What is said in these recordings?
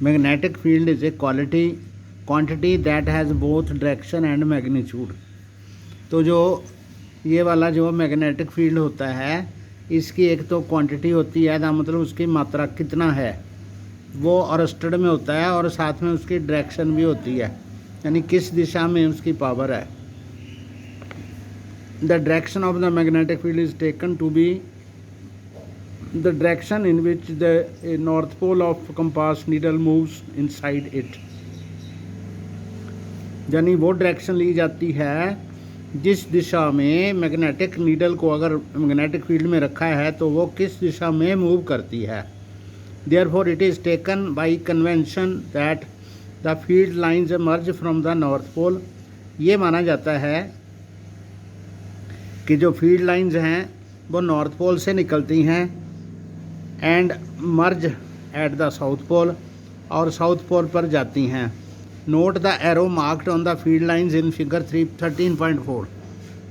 Magnetic field is a quantity that has both direction and magnitude. तो जो ये वाला जो मैग्नेटिक फील्ड होता है इसकी एक तो क्वांटिटी होती है, ना मतलब उसकी मात्रा कितना है वो अरेस्टेड में होता है, और साथ में उसकी डायरेक्शन भी होती है, यानी किस दिशा में उसकी पावर है। The direction of the magnetic field is taken to be the direction in which the north pole of compass needle moves inside it. यानी वो डायरेक्शन ली जाती है जिस दिशा में मैग्नेटिक नीडल को अगर मैग्नेटिक फील्ड में रखा है तो वो किस दिशा में मूव करती है। Therefore it is taken by convention that the field lines emerge from the north pole. ये माना जाता है कि जो फील्ड लाइंस हैं वो नॉर्थ पोल से निकलती हैं and merge at the south pole, और साउथ पोल पर जाती हैं। Note the arrow marked on the field lines in figure 13.4।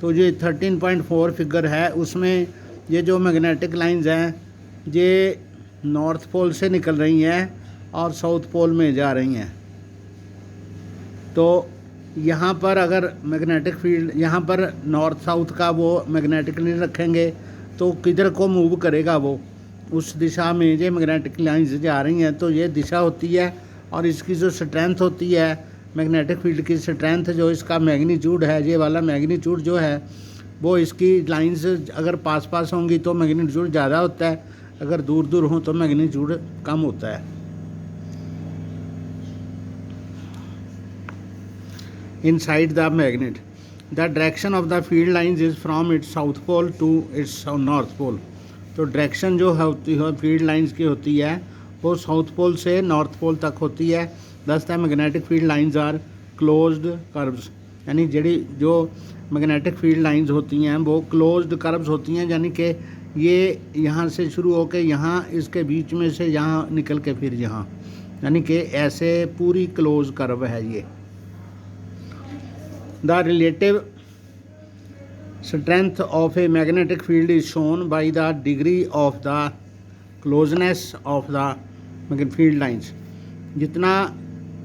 तो जो 13.4 फिगर है उसमें ये जो मैग्नेटिक लाइंस हैं ये नॉर्थ पोल से निकल रही हैं और साउथ पोल में जा रही हैं। तो यहाँ पर अगर मैग्नेटिक फील्ड यहाँ पर नॉर्थ साउथ का वो मैग्नेटिकली रखेंगे तो किधर को मूव करेगा, वो उस दिशा में ये मैग्नेटिक लाइंस जा रही हैं। तो ये दिशा होती है, और इसकी जो स्ट्रेंथ होती है मैग्नेटिक फील्ड की स्ट्रेंथ, जो इसका मैग्नीट्यूड है, ये वाला मैग्नीट्यूड जो है वो इसकी लाइंस अगर पास पास होंगी तो मैग्नीट्यूड ज़्यादा होता है, अगर दूर दूर हो तो मैग्नीट्यूड कम होता है। Inside the magnet the direction of the field lines is from its south pole to its north pole. तो डायरेक्शन जो होती है फील्ड लाइंस की होती है वो साउथ पोल से नॉर्थ पोल तक होती है। Thus the magnetic field lines are closed curves, यानी जो मैग्नेटिक फील्ड लाइंस होती हैं वो क्लोज्ड कर्व्स होती हैं, यानी कि ये यहाँ से शुरू होकर यहाँ इसके बीच में से यहाँ निकल के फिर यहाँ, यानी कि ऐसे पूरी क्लोज कर्व है ये। The relative strength of a magnetic field is shown by the degree of the closeness of the field lines। जितना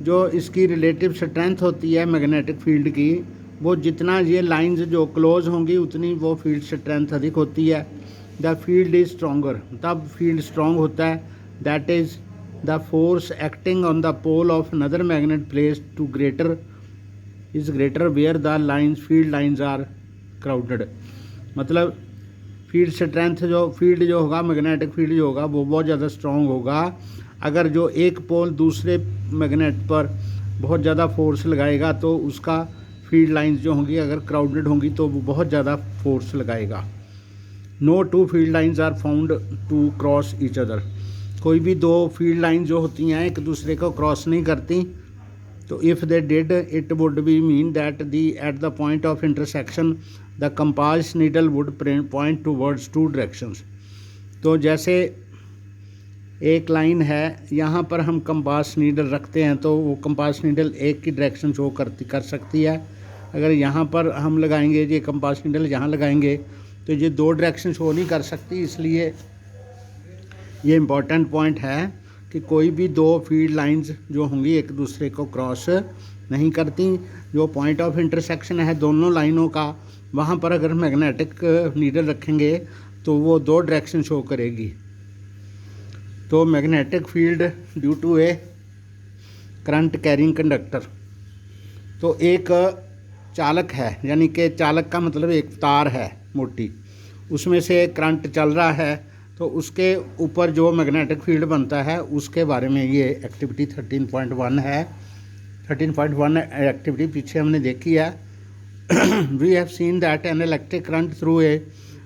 जो इसकी रिलेटिव स्ट्रेंथ होती है मैग्नेटिक फील्ड की, वो जितना ये लाइंस जो क्लोज होंगी उतनी वो फील्ड स्ट्रेंथ अधिक होती है। द फील्ड इज स्ट्रोंगर, तब फील्ड स्ट्रॉन्ग होता है। That is the force acting on the pole of another magnet place to greater where the lines field lines are crowded. मतलब फील्ड स्ट्रेंथ फील्ड जो होगा magnetic field जो होगा वो बहुत ज़्यादा स्ट्रॉन्ग होगा अगर जो एक पोल दूसरे मैग्नेट पर बहुत ज़्यादा फोर्स लगाएगा तो उसका फील्ड लाइंस जो होंगी अगर क्राउडेड होंगी तो वो बहुत ज़्यादा फोर्स लगाएगा। No two field lines are found to cross each other. कोई भी दो फील्ड लाइन जो होती हैं एक दूसरे को क्रॉस नहीं करती। तो if they did it would be mean that the at the point of intersection the compass needle would point towards two directions. तो जैसे एक लाइन है यहाँ पर हम कंपास नीडल रखते हैं तो वो कंपास नीडल एक की डायरेक्शन शो कर सकती है। अगर यहाँ पर हम लगाएंगे ये कंपास नीडल यहाँ लगाएंगे तो ये दो डायरेक्शन शो नहीं कर सकती। इसलिए ये इम्पॉर्टेंट पॉइंट है कि कोई भी दो फील्ड लाइंस जो होंगी एक दूसरे को क्रॉस नहीं करती। जो पॉइंट ऑफ इंटरसेक्शन है दोनों लाइनों का, वहाँ पर अगर मैग्नेटिक नीडल रखेंगे तो वो दो डायरेक्शन शो करेगी। तो magnetic field due to a current carrying conductor, तो एक चालक है, यानी कि चालक का मतलब एक तार है मोटी, उसमें से करंट चल रहा है तो उसके ऊपर जो मैग्नेटिक फील्ड बनता है उसके बारे में ये एक्टिविटी 13.1 है। 13.1 एक्टिविटी पीछे हमने देखी है। We have seen that an electric current through a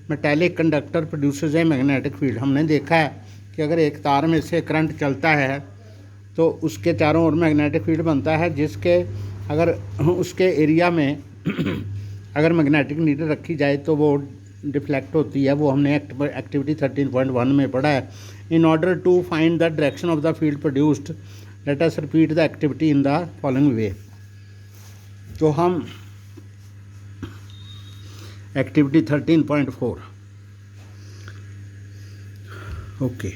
metallic conductor produces a magnetic field. हमने देखा है कि अगर एक तार में से करंट चलता है तो उसके चारों ओर मैग्नेटिक फील्ड बनता है, जिसके अगर उसके एरिया में अगर मैग्नेटिक नीडल रखी जाए तो वो डिफ्लेक्ट होती है। वो हमने एक्टिविटी 13.1 में पढ़ा है। In order to find the direction of the field produced let us repeat the activity in the following way. तो हम एक्टिविटी 13.4 ओके